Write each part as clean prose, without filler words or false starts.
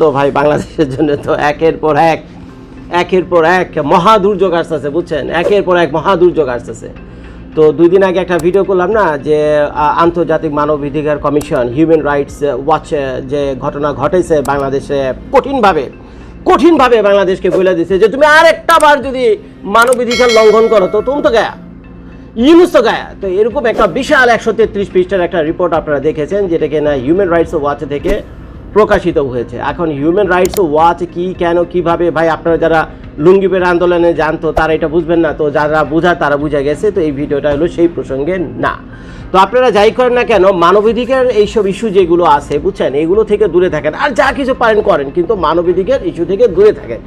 তো ভাই বাংলাদেশের জন্য তো একের পর এক মহা দুর্যোগ আসতেছে, বুঝছেন, একের পর এক মহা দুর্যোগ আসতেছে। তো 2 দিন আগে একটা ভিডিও করলাম না, যে আন্তর্জাতিক মানবাধিকার কমিশন হিউম্যান রাইটস ওয়াচ যে ঘটনা ঘটেছে বাংলাদেশে, কঠিনভাবে বাংলাদেশকে বলে দিচ্ছে যে তুমি আরেকটা বার যদি মানবাধিকার লঙ্ঘন করো তো তুমি তো গায়া, ইউনুস তো গায়া। তো এরকম একটা বিশাল 133 পৃষ্ঠার একটা রিপোর্ট আপনারা দেখেছেন, যেটাকে না হিউম্যান রাইটস ওয়াচ থেকে প্রকাশিত হয়েছে। এখন হিউম্যান রাইটস ওয়াচ কি, কেন, কিভাবে, ভাই আপনারা যারা লুঙ্গিপের আন্দোলনে জানতো তারা এটা বুঝবেন না, তো যারা বোঝা তারা বুঝা গেছে। তো এই ভিডিওটা হলো সেই প্রসঙ্গে না। তো আপনারা যাই করেন না কেন, মানবাধিকার এইসব ইস্যু যেগুলো আছে, বুঝছেন, এগুলো থেকে দূরে থাকেন, আর যা কিছু পারেন করেন, কিন্তু মানবাধিকার ইস্যু থেকে দূরে থাকেন।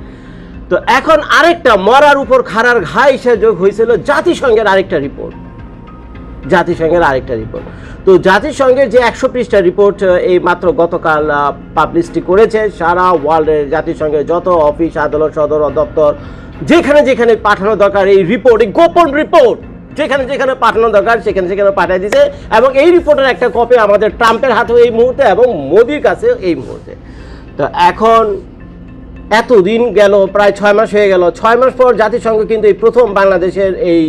তো এখন আরেকটা মরার উপর খাড়ার ঘা হিসেবে যোগ হয়েছিল জাতিসংঘের আরেকটা রিপোর্ট। তো জাতিসংঘের যে 100 পৃষ্ঠার রিপোর্ট এই মাত্র গতকাল পাবলিশটি করেছে, সারা ওয়ার্ল্ডের জাতিসংঘের যত অফিস, আদালত, সদর দপ্তর, যেখানে পাঠানো দরকার এই রিপোর্ট, এই গোপন রিপোর্ট যেখানে পাঠানো দরকার সেখানে পাঠিয়ে দিয়েছে। এবং এই রিপোর্টের একটা কপি আমাদের ট্রাম্পের হাতেও এই মুহূর্তে এবং মোদির কাছে এই মুহূর্তে। তো এখন এতদিন গেল, প্রায় 6 মাস হয়ে গেল। 6 মাস পর জাতিসংঘ কিন্তু এই প্রথম বাংলাদেশের এই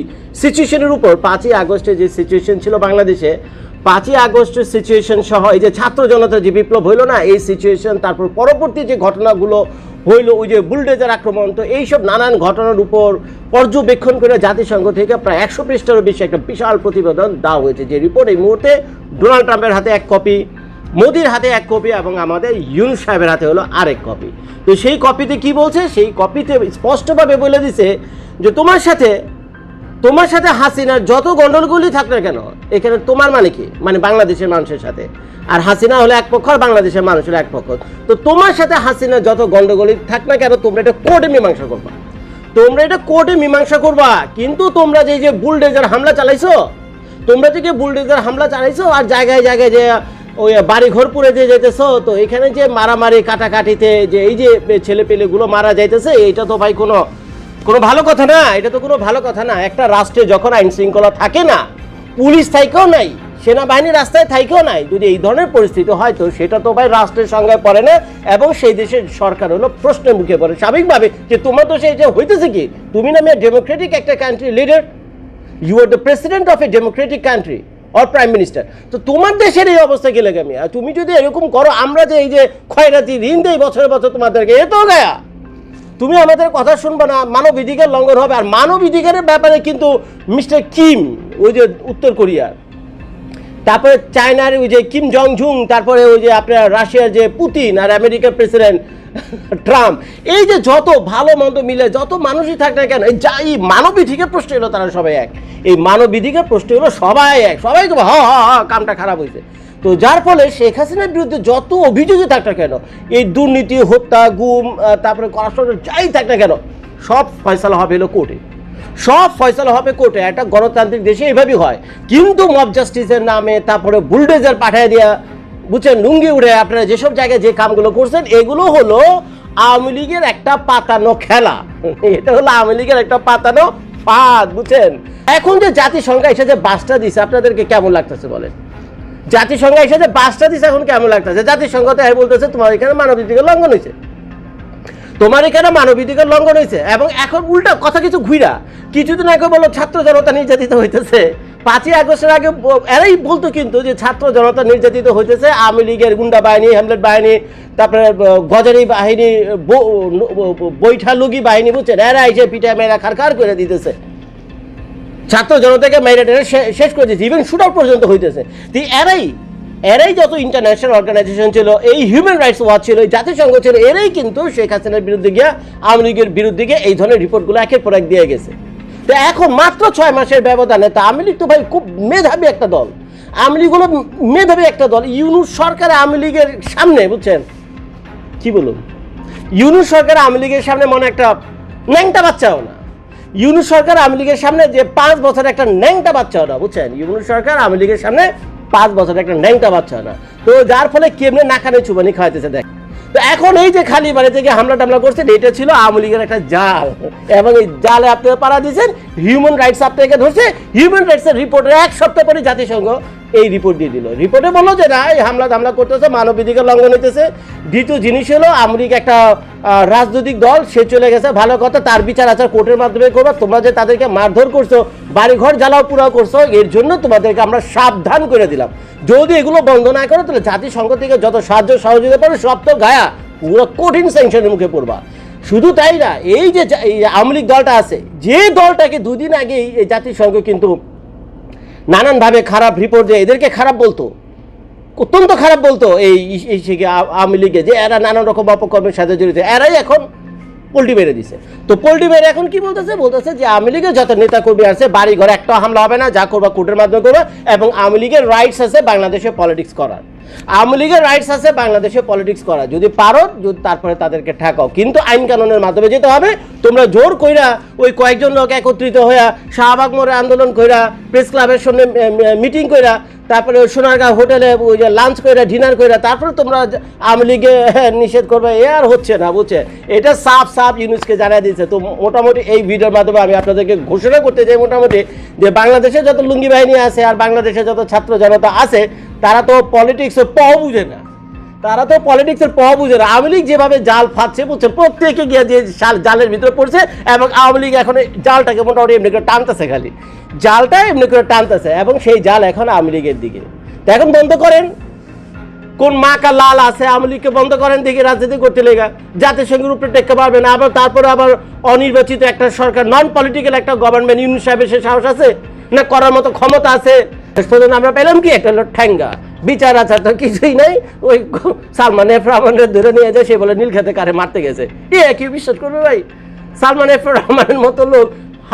সিচুয়েশনের উপর, 5ই আগস্টে যে সিচুয়েশন ছিল বাংলাদেশে, 5ই আগস্টের সিচুয়েশন সহ এই যে ছাত্র জনতার যে বিপ্লব হইল না, এই সিচুয়েশন, তারপর পরবর্তী যে ঘটনাগুলো হইল, ওই যে বুলডোজার আক্রমণ, তো এইসব নানান ঘটনার উপর পর্যবেক্ষণ করে জাতিসংঘ থেকে প্রায় 100 পৃষ্ঠারও বেশি একটা বিশাল প্রতিবেদন দেওয়া হয়েছে। যে রিপোর্ট এই মুহূর্তে ডোনাল্ড ট্রাম্পের হাতে 1 কপি, মোদির হাতে 1 কপি এবং আমাদের ইউনূস সাহেবের হাতে হলো আরেক কপি। তো সেই কপিতে কি বলছে, সেই কপিতে স্পষ্টভাবে বলে দিছে যে তোমার সাথে হাসিনার যত গন্ডগোলই থাক না কেন, এখানে তোমার মানে কি, মানে বাংলাদেশের মানুষের সাথে, আর হাসিনা হলো এক পক্ষ আর বাংলাদেশের মানুষ হলো এক পক্ষ। তো তোমার সাথে হাসিনার যত গন্ডগোলই থাক না কেন, তোমরা এটা কোর্টে মীমাংসা করবা। কিন্তু তোমরা যে বুলডোজার হামলা চালাইছো, আর জায়গায় যে ওই বাড়ি ঘর পুড়ে দিয়ে যেতেছো, তো এখানে যে মারামারি কাটাকাটিতে যে এই যে ছেলে পেলেগুলো মারা যাইতেছে, এটা তো ভাই কোনো ভালো কথা না। এটা তো কোনো ভালো কথা না। একটা রাষ্ট্রে যখন আইন শৃঙ্খলা থাকে না, পুলিশ থাইকেও নাই, সেনাবাহিনী রাস্তায় থাইকেও নাই, যদি এই ধরনের পরিস্থিতি হয়, তো সেটা তো ভাই রাষ্ট্রের সংজ্ঞায় পড়ে না, এবং সেই দেশের সরকার হলো প্রশ্নের মুখে পড়ে স্বাভাবিকভাবে, যে তোমার তো সেই যে হইতেছে কি, তুমি নামে ডেমোক্রেটিক একটা country leader, you are the president of a democratic country or prime minister. তো তোমার দেশের এই অবস্থা কি লাগে, আর তুমি যদি এরকম করো, আমরা যে এই যে ক্ষয়রাতি ঋণ দেই বছরে তোমাদেরকে, এ তো গায়া, তুমি আমাদের কথা শুনবে না, মানবাধিকার লঙ্ঘন হবে। আর মানবাধিকারের ব্যাপারে কিন্তু মিস্টার কিম, ওই যে উত্তর কোরিয়ার, তারপরে চায়নার ওই যে কিম জং ঝুং, তারপরে ওই যে আপনার রাশিয়ার যে পুতিন, আর আমেরিকার প্রেসিডেন্ট ট্রাম্প, এই যে যত ভালো মন্দ মিলে যত মানুষই থাক না কেন, এই মানবাধিকার প্রশ্ন হলো তারা সবাই এক। এই মানবাধিকার প্রশ্ন হলো সবাই এক, সবাই তো কামটা খারাপ হয়েছে। তো যার ফলে শেখ হাসিনার বিরুদ্ধে যত অভিযোগই থাক না কেন, এই দুর্নীতি, হত্যা, গুম, তারপরে করাপশন যাই থাক না কেন, সব ফয়সালা হবে হলো কোর্টে। একটা গণতান্ত্রিক দেশে এইভাবেই হয়। কিন্তু মব জাস্টিসের নামে তারপরে বুলডোজার পাঠিয়ে দেওয়া, বুঝছেন, লুঙ্গি উড়ে আপনারা যেসব জায়গায় যে কামগুলো করছেন, এগুলো হলো আওয়ামী লীগের একটা পাতানো খেলা। এটা হলো আওয়ামী লীগের একটা পাতানো পাত, বুঝছেন। এখন যে জাতিসংঘ এসে যে বাসটা দিছে, আপনাদেরকে কেমন লাগতেছে বলেন? জাতিসংঘ এসে যে বাসটা দিছে এখন কেমন লাগতেছে? জাতিসংঘ তো বলতেছে তোমার এখানে মানবাধিকার লঙ্ঘন হয়েছে, এবং এখন উল্টা কথা কিছু ঘুরা, কিছুদিন আগে বলো ছাত্র জনতা নির্যাতিত হইতেছে। 5ই আগস্টের আগে এরাই বলতো কিন্তু যে ছাত্র জনতা নির্যাতিত হইতেছে, আওয়ামী লীগের গুন্ডা বাহিনী, হ্যামলেট বাহিনী, তারপরে গজারি বাহিনী, বৈঠালুগি বাহিনী, বুঝছেন, এরা এসে পিঠা মেয়েরা খারখার করে দিতেছে, ছাত্র জনতাকে মেরে শেষ করে দিয়েছে, ইভেন শুট আউট পর্যন্ত হইতেছে। তো এরাই যত ইন্টারন্যাশনাল অর্গানাইজেশন ছিল, এই হিউম্যান রাইটস ওয়াচ ছিল, এই জাতিসংঘ ছিল, এরাই কিন্তু শেখ হাসিনার বিরুদ্ধে গিয়ে, আওয়ামী লীগের বিরুদ্ধে গিয়ে এই ধরনের রিপোর্টগুলো একের পর এক দিয়ে গেছে। তো এখন মাত্র 6 মাসের ব্যবধানে, তা আওয়ামী লীগ তো ভাই খুব মেধাবী একটা দল, ইউনূস সরকার আওয়ামী লীগের সামনে, বুঝছেন, কি বলুন, ইউনূস সরকার আওয়ামী লীগের সামনে মনে একটা ন্যাংটা বাচ্চাও না। ইউনূস সরকার আওয়ামী লীগের সামনে যে 5 বছর একটা ন্যাংটা বাচ্চাও না, বুঝছেন। ইউনূস সরকার আওয়ামী লীগের সামনে 5 বছর একটা ন্যাংটা বাচ্চা না। তো যার ফলে কেমনে নাকানে চুবানি খাওয়াইতেছে দেখ। তো এখন এই যে খালি বাড়ি থেকে হামলা টামলা করছেন, এটা ছিল আওয়ামী লীগের একটা জাল, এবং এই জালে আপনারা পাড়া দিয়েছেন। হিউম্যান রাইটস আপনাকে ধরছে, হিউম্যান রাইটসের রিপোর্টের 1 সপ্তাহ পরে জাতিসংঘ এই রিপোর্ট দিয়ে দিল। রিপোর্টে বললো যে না, এই হামলা করতেছে, মানবাধিকার লঙ্ঘন হইতেছে। দ্বিতীয় জিনিস হলো আমেরিকা একটা রাজনৈতিক দল, সে চলে গেছে, ভালো কথা, তার বিচার আচার কোর্টের মাধ্যমে করবা। তোমরা যে তাদেরকে মারধর করছো, বাড়িঘর জ্বালাও পুরাও করছো, এর জন্য তোমাদেরকে আমরা সাবধান করে দিলাম। যদি এগুলো বন্ধ না করো তাহলে জাতিসংঘ থেকে যত সাহায্য সহযোগিতা পাবে সব তো গায়া, পুরো কঠিন স্যাংশনের মুখে পড়বা। শুধু তাই না, এই যে আওয়ামী লীগ দলটা আছে, যে দলটাকে দুদিন আগেই এই জাতিসংঘ কিন্তু নানানভাবে খারাপ রিপোর্ট দিয়ে এদেরকে খারাপ বলতো, অত্যন্ত খারাপ বলতো এই আওয়ামী লীগে, যে এরা নানান রকম অপকর্মের সাথে জড়িত, এরাই এখন পোল্টি মেরে দিছে। তো পোল্টি মেরে এখন কি বলতেছে যে আওয়ামী লীগের যত নেতা কর্মী আছে বাড়ি ঘরে একটা হামলা হবে না, যা করবা কোর্টের মাধ্যমে করবা, এবং আওয়ামী লীগের রাইটস আছে বাংলাদেশে পলিটিক্স করার। আওয়ামী লীগের রাইটস আছে বাংলাদেশে পলিটিক্স করা, যদি পারো, যদি তারপরে তাদেরকে ঠেকাও, কিন্তু আইন কানুনের মাধ্যমে যেতে হবে। তোমরা জোর কইরা ওই কয়েকজন লোক একত্রিত হইয়া শাহবাগ মোড়ে আন্দোলন কইরা, প্রেস ক্লাবের সামনে মিটিং কইরা, তারপরে সোনারগাঁও হোটেলে ওই যে লাঞ্চ কইরা, ডিনার কইরা, তারপরে তোমরা আওয়ামী লীগে নিষেধ করবে, এ আর হচ্ছে না, বুঝছে? এটা সাফ ইউনুসকে জানিয়ে দিয়েছে। তো মোটামুটি এই ভিডিওর মাধ্যমে আমি আপনাদেরকে ঘোষণা করতে চাই মোটামুটি যে বাংলাদেশে যত লুঙ্গি বাহিনী আছে আর বাংলাদেশে যত ছাত্র জনতা আছে, তারা তো পলিটিক্সের প বুঝে না, আওয়ামী লীগ যেভাবে জাল ফাঁদছে, বুঝছে, প্রত্যেকে গিয়ে যে জালের ভিতরে পড়ছে, এবং আওয়ামী লীগ এখন জালটাকে মোটামুটি এমনি করে টানতেছে, খালি জালটা এমনি করে টানতেছে, এবং সেই জাল এখন আওয়ামী লীগের দিকে। তো এখন বন্ধ করেন, কোন মা কা লাল আছে, আওয়ামী লীগকে বন্ধ করেন, দেখি রাজনীতি করতে লেগা জাতিসংঘের উপরে টেক্কা পারবে না। তারপরে আবার অনির্বাচিত একটা সরকার, নন পলিটিক্যাল একটা গভর্নমেন্ট, ইউনুস সাহেবের সে সাহস আছে না, করার মতো ক্ষমতা আছে? আমরা পেলাম কি একটা ঠ্যাঙ্গা বিচার আচার তো কিছুই নাই। ওই সালমান এফ রহমানের ধরে নিয়ে যায়, সে বলে নীলক্ষেতে কারে মারতে গেছে। কি বিশ্বাস করবে ভাই? সালমান এফ রহমানের মতো লোক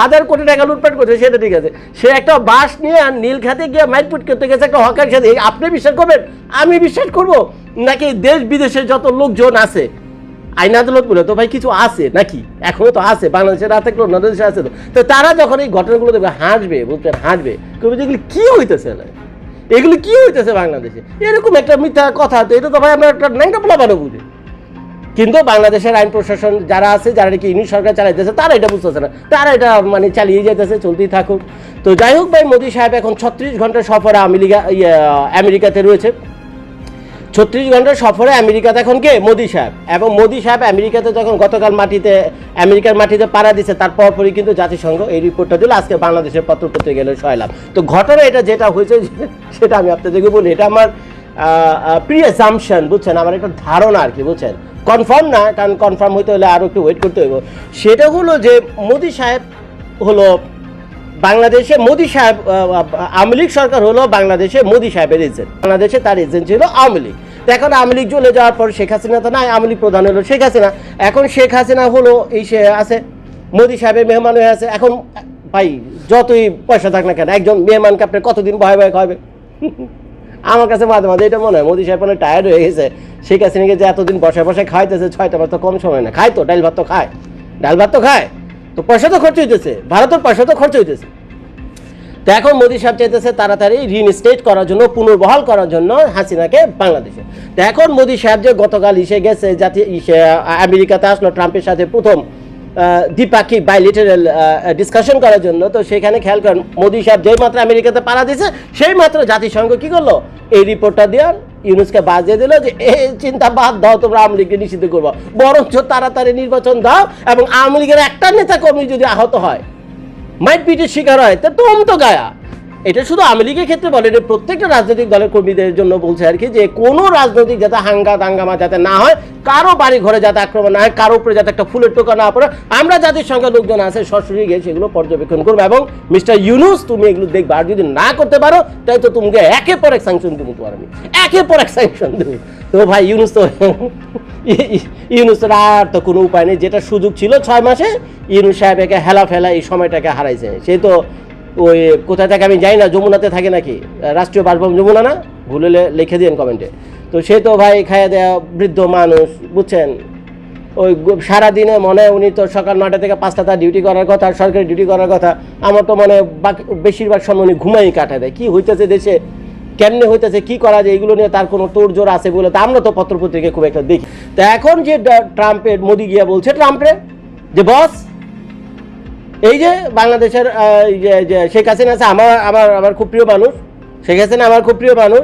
1000 কোটি টাকা লুটপাট করছে, সেটা ঠিক আছে, সে একটা বাস নিয়ে আর নীলক্ষেতে গিয়ে মাইটপুট করতে গেছে একটা হকার সাথে। আপনি বিশ্বাস করবেন? আমি বিশ্বাস করবো নাকি? দেশ বিদেশের যত লোকজন আছে, আইন আদালত বলে তো ভাই কিছু আছে নাকি? এখনো তো আছে, বাংলাদেশের রাতে অন্য দেশে আছে। তো তারা যখন এই ঘটনাগুলো দেখবে হাসবে, বুঝছেন, হাসবে, কবে যেগুলি কি হইতেছে না, এগুলো কি হইতেছে বাংলাদেশে, এরকম একটা মিথ্যা কথা। তো এটা তো ভাই আমরা একটা নাইনটা পোলাপানো বুঝে, কিন্তু বাংলাদেশের আইন প্রশাসন যারা আছে, যারা নাকি ইউনিট সরকার চালাইতেছে, তারা এটা বুঝতেছে না, তারা এটা মানে চালিয়ে যেতেছে, চলতেই থাকুক। তো যাই হোক ভাই, মোদি সাহেব এখন 36 ঘন্টা সফরে আমেরিকাতে রয়েছে। 36 ঘন্টার সফরে আমেরিকাতে এখন কে? মোদি সাহেব। এবং মোদি সাহেব আমেরিকাতে যখন গতকাল আমেরিকার মাটিতে পাড়া দিচ্ছে, তার পরপরই কিন্তু জাতিসংঘ এই রিপোর্টটা দিল, আজকে বাংলাদেশের পত্রপত্রিকা গেলে সয়লাভ। তো ঘটনা এটা যেটা হয়েছে সেটা আমি আপনাদেরকে বলি, এটা আমার প্রি-অ্যাসাম্পশন, বুঝছেন, আমার একটা ধারণা আর কি, বুঝছেন, কনফার্ম না, কারণ কনফার্ম হইতে হলে আরও একটু ওয়েট করতে হইব। সেটা হলো যে মোদি সাহেব হলো বাংলাদেশে, মোদি সাহেব আওয়ামী লীগ সরকার হলো বাংলাদেশে মোদি সাহেবের এজেন্ট, বাংলাদেশে তার এজেন্ট ছিল আওয়ামী লীগ। তো এখন আওয়ামী লীগ চলে যাওয়ার পর শেখ হাসিনা তো নাই, আওয়ামী লীগ প্রধান হলো শেখ হাসিনা। এখন শেখ হাসিনা হলো এই সে আছে মোদি সাহেবের মেহমান হয়ে আছে। এখন ভাই যতই পয়সা থাক না কেন, একজন মেহমানকে আপনি কতদিন ভয় খাওয়াবে? আমার কাছে মাঝে মাঝে এটা মনে হয় মোদি সাহেব অনেক টায়ার্ড হয়ে গেছে, শেখ হাসিনাকে যে এতদিন বসে খাইতেছে, 6টা বার তো কম সময় না, খায় তো ডাল ভাত তো খায়, তো পয়সা তো খরচ হইতেছে, ভারতের পয়সা তো খরচ হইতেছে। তো এখন মোদি সাহেব চাইতেছে তাড়াতাড়ি রিইনস্টেট করার জন্য, পুনর্বহাল করার জন্য হাসিনাকে বাংলাদেশে। তো এখন মোদি সাহেব যে গতকাল গেছে আমেরিকাতে আসলো ট্রাম্পের সাথে প্রথম দ্বিপাক্ষিক বাইলেটারাল ডিসকাশন করার জন্য। তো সেখানে খেয়াল করেন, মোদি সাহেব যেই মাত্র আমেরিকাতে পাড়া দিয়েছে, সেই মাত্র জাতিসংঘ কি করলো? এই রিপোর্টটা দেওয়ার ইউনুসকে বাজিয়ে দিল যে এই চিন্তা বাদ দাও, তোমরা আওয়ামী লীগকে নিষিদ্ধ করবো, বরঞ্চ তাড়াতাড়ি নির্বাচন দাও, এবং আওয়ামী লীগের একটা নেতা কর্মী যদি আহত হয়, মাইটপিটের শিকার হয়, তো তো গায়া। এটা শুধু আওয়ামী লীগের ক্ষেত্রে বলে, এটা প্রত্যেকটা রাজনৈতিক দলের কর্মীদের জন্য বলছে আর কি, যে কোনো রাজনৈতিক যাতে দাঙ্গামা যাতে না হয়, কারো বাড়ি ঘরে যাতে আক্রমণ না হয়, কারো উপরে যাতে একটা ফুলের টোকা না পড়ে। আমরা যাদের সঙ্গে লোকজন আছে সরাসরি গিয়ে সেগুলো পর্যবেক্ষণ করবো, এবং মিস্টার ইউনুস তুমি এগুলো দেখবে, আর যদি না করতে পারো তাই তো তোমাকে একের পর এক স্যাংশন দেবো, তোমার আমি একের পর এক স্যাংশন দেবো। তো ভাই ইউনুস আর তো কোনো উপায় নেই, যেটা সুযোগ ছিল 6 মাসে, ইউনুস সাহেব একে হেলা ফেলা এই সময়টাকে হারাইছে। সে তো ওই কোথায় থাকে আমি জানি না, যমুনাতে থাকে নাকি, রাষ্ট্রীয় বাসভবন যমুনা না, ভুলে লিখে দিন কমেন্টে। তো সে তো ভাই খাইয়া দেয়া বৃদ্ধ মানুষ, বুঝছেন, ওই সারাদিনে মনে উনি তো সকাল 9টা থেকে 5টা তার ডিউটি করার কথা, সরকারি ডিউটি করার কথা। আমার তো মনে বেশিরভাগ সময় উনি ঘুমাই কাটায় দেয়। কি হইতেছে দেশে, কেমনে হইতেছে, কি করা যায়, এগুলো নিয়ে তার কোনো তোড়জোড় আছে বলে তো আমরা তো পত্রপত্রিকায় খুব একটা দেখি। তো এখন যে ট্রাম্পের মোদি গিয়া বলছে ট্রাম্পের যে বস, এই যে বাংলাদেশের শেখ হাসিনা আছে আমার খুব প্রিয় মানুষ, শেখ হাসিনা আমার খুব প্রিয় মানুষ।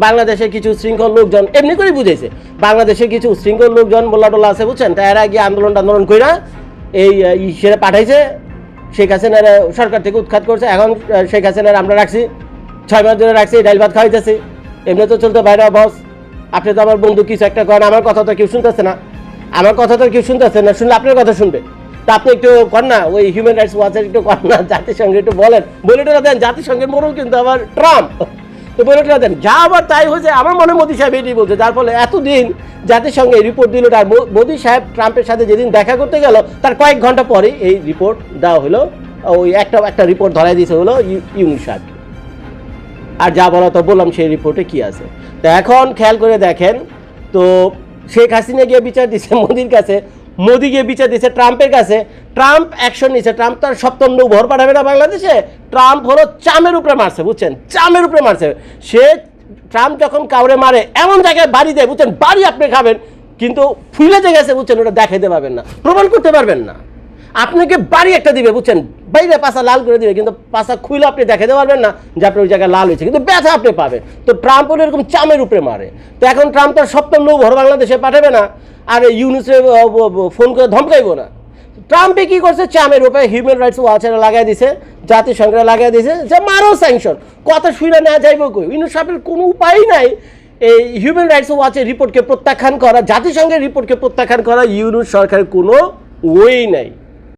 বাংলাদেশের কিছু শৃঙ্খল লোকজন এমনি করে বুঝেছে, বাংলাদেশের কিছু শৃঙ্খল লোকজন মোল্লা টোল্লা আছে বুঝছেন, তারা গিয়ে আন্দোলন কইরা এই সেরে পাঠাইছে, শেখ হাসিনার সরকার থেকে উৎখাত করছে। এখন শেখ হাসিনার আমরা রাখছি 6 মাস ধরে রাখছি, ডাইল ভাত খাওয়াইতেছি, এমনি তো চলতে পারে না বস। আপনি তো আমার বন্ধু, কিছু একটা করেন, আমার কথা তো কেউ শুনতেছে না, আমার কথা তো কেউ শুনতেছে না, শুনলে আপনার কথা শুনবে। তা আপনি একটু কর না, ওই হিউম্যান রাইটস ওয়াচের একটু কর না, জাতিসংঘে একটু বলেন, বলে টোলা দেন। জাতিসংঘের মোড়ল কিন্তু আবার ট্রাম্প, তো বলে টোলা দেন। যা আবার তাই হয়েছে, আমার মনে মোদি সাহেব এটি বলছে, যার ফলে এতদিন জাতিসংঘে রিপোর্ট দিল। আর মোদি সাহেব ট্রাম্পের সাথে যেদিন দেখা করতে গেল, তার কয়েক ঘন্টা পরে এই রিপোর্ট দেওয়া হলো, ওই একটা রিপোর্ট ধরাই দিয়েছে হলো ইউনুস সাহেব। আর যা বলা তো বললাম, সেই রিপোর্টে কি আছে। তো এখন খেয়াল করে দেখেন, তো শেখ হাসিনা গিয়ে বিচার দিচ্ছে মোদির কাছে, মোদি গিয়ে বিচার দিচ্ছে ট্রাম্পের কাছে, ট্রাম্প অ্যাকশন নিচ্ছে। ট্রাম্প তার 7ম নৌ ভর পাঠাবে না বাংলাদেশে, ট্রাম্প হলো চামের উপরে মারছে বুঝছেন, চামের উপরে মারছে। সে ট্রাম্প যখন কাউরে মারে এমন জায়গায় বাড়ি দেয় বুঝছেন, বাড়ি আপনি খাবেন কিন্তু ফুলে যে গেছে বুঝছেন, ওটা দেখাইতে পারবেন না, প্রমাণ করতে পারবেন না। আপনাকে বাড়ি একটা দিবে বুঝছেন, বাইরে পাশা লাল করে দিবে, কিন্তু পাশা খুলে আপনি দেখাতে পারবেন না যে আপনার ওই জায়গায় লাল হয়েছে, কিন্তু ব্যথা আপনি পাবেন। তো ট্রাম্প হলো এরকম চামের উপরে মারে। তো এখন ট্রাম্প তার 7ম নৌ ভর বাংলাদেশে পাঠাবে না, আর ইউনুসে ফোন করে ধমকাইবো না। ট্রাম্পে কি করছে, চামের উপরে হিউম্যান রাইটস ওয়াচের লাগাই দিছে, জাতিসংঘে লাগাই দিছে যে মারো স্যাংশন, কথা শুনে নেওয়া যাইব কই। ইউনুস সাহেবের কোনো উপায় নাই এই হিউম্যান রাইটস ওয়াচের রিপোর্টকে প্রত্যাখ্যান করা, জাতিসংঘের রিপোর্টকে প্রত্যাখ্যান করা, ইউনুস সরকারের কোনো ওয়ে নাই।